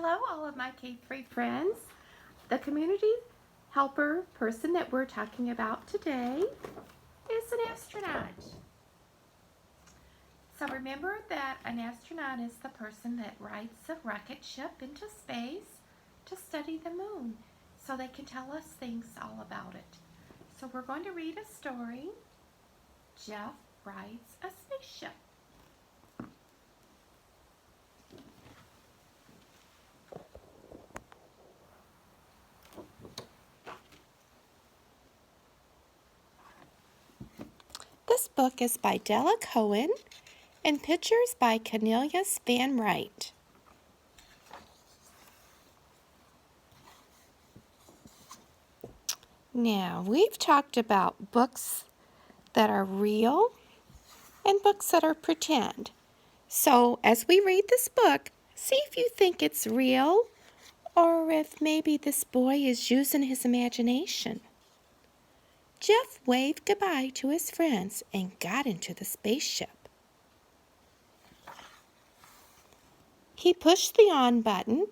Hello, all of my K3 friends. The community helper person that we're talking about today is an astronaut. So remember that an astronaut is the person that rides a rocket ship into space to study the moon so they can tell us things all about it. So we're going to read a story. Jeff rides a spaceship. This book is by Della Cohen and pictures by Cornelius Van Wright. Now, we've talked about books that are real and books that are pretend. So, as we read this book, see if you think it's real or if maybe this boy is using his imagination. Jeff waved goodbye to his friends and got into the spaceship. He pushed the on button,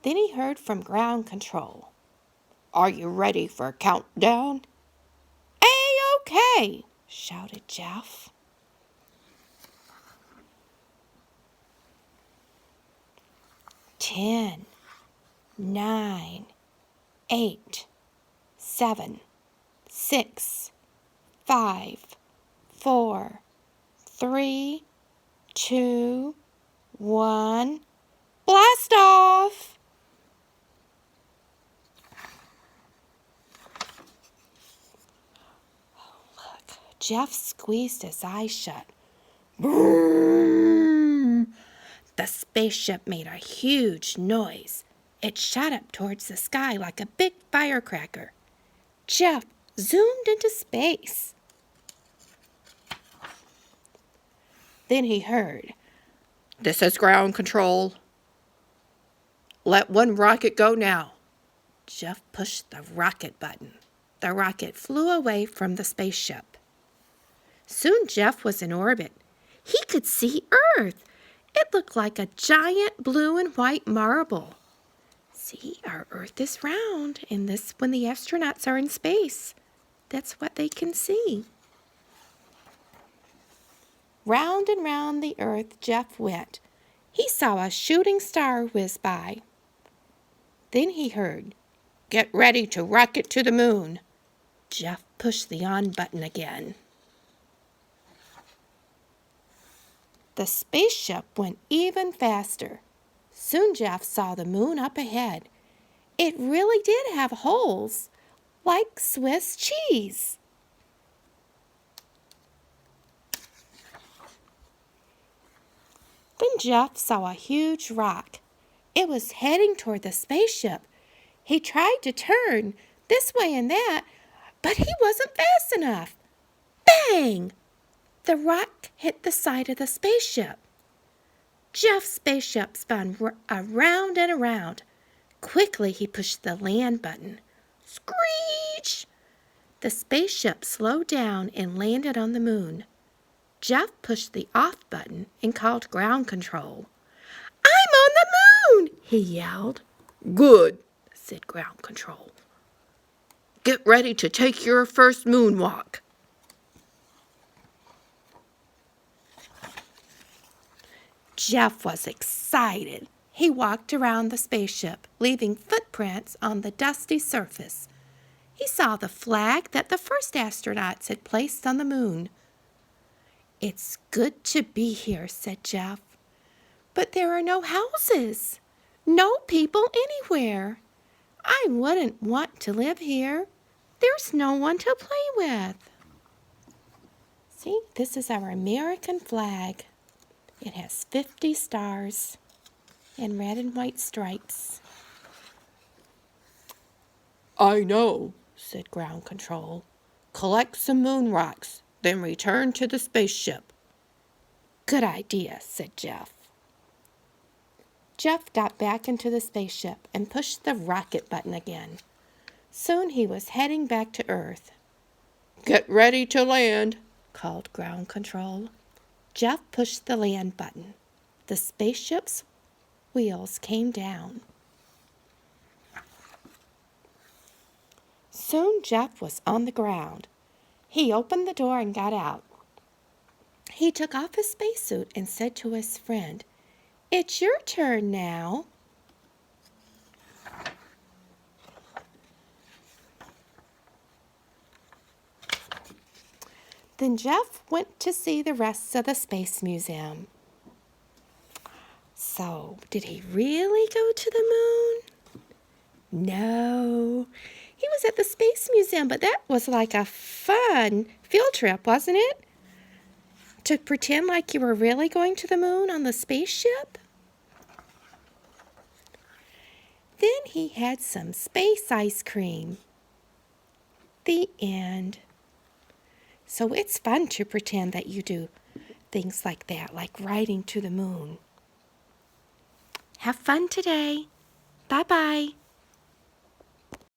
then he heard from ground control. "Are you ready for a countdown?" "A-OK," shouted Jeff. 10, 9, 8, 7, 6, 5, 4, 3, 2, 1, blast off! Look, Jeff squeezed his eyes shut. Boom! The spaceship made a huge noise. It shot up towards the sky like a big firecracker. Jeff zoomed into space. Then he heard, "This is ground control. Let one rocket go now." Jeff pushed the rocket button. The rocket flew away from the spaceship. Soon Jeff was in orbit. He could see Earth. It looked like a giant blue and white marble. See, our Earth is round, and this when the astronauts are in space. That's what they can see. Round and round the Earth Jeff went. He saw a shooting star whiz by. Then he heard, "Get ready to rocket to the moon." Jeff pushed the on button again. The spaceship went even faster. Soon Jeff saw the moon up ahead. It really did have holes, like Swiss cheese. Then Jeff saw a huge rock. It was heading toward the spaceship. He tried to turn this way and that, but he wasn't fast enough. Bang! The rock hit the side of the spaceship. Jeff's spaceship spun around and around. Quickly, he pushed the land button. Screech! The spaceship slowed down and landed on the moon. Jeff pushed the off button and called ground control. "I'm on the moon!" he yelled. "Good," said ground control. "Get ready to take your first moonwalk." Jeff was excited. He walked around the spaceship, leaving footprints on the dusty surface. He saw the flag that the first astronauts had placed on the moon. "It's good to be here," said Jeff. "But there are no houses, no people anywhere. I wouldn't want to live here. There's no one to play with." See, this is our American flag. It has 50 stars and red and white stripes. "I know," said ground control. "Collect some moon rocks, then return to the spaceship." "Good idea," said Jeff. Jeff got back into the spaceship and pushed the rocket button again. Soon he was heading back to Earth. "Get ready to land," called ground control. Jeff pushed the land button. The spaceship's wheels came down. Soon Jeff was on the ground. He opened the door and got out. He took off his spacesuit and said to his friend, "It's your turn now." Then Jeff went to see the rest of the Space Museum. So, did he really go to the moon? No. He was at the Space Museum, but that was like a fun field trip, wasn't it? To pretend like you were really going to the moon on the spaceship. Then he had some space ice cream. The end. So it's fun to pretend that you do things like that, like riding to the moon. Have fun today. Bye-bye.